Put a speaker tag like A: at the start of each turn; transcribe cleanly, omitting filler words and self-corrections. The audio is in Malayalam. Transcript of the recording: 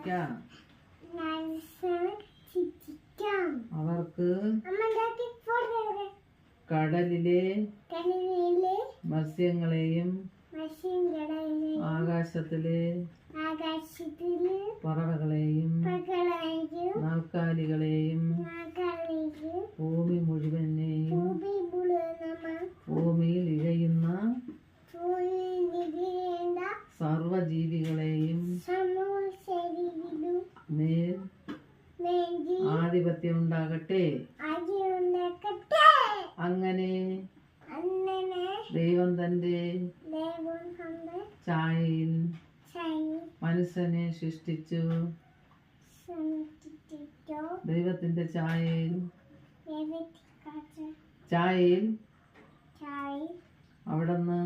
A: ചിരിക്കാം. അവർക്ക് കടലിലെ മത്സ്യങ്ങളെയും ആകാശത്തിലെ പറവകളെയും നാൽക്കാലികളെയും ഭൂമി മുഴുവനെയും ഭൂമിയിൽ ഇഴയുന്ന സർവജീവികളെയും മേൽ ആധിപത്യം ഉണ്ടാകട്ടെ. അങ്ങനെ ദൈവം തന്റെ ഛായയിൽ മനുഷ്യനെ സൃഷ്ടിച്ചു. ദൈവത്തിന്റെ ഛായയിൽ അവിടുന്ന്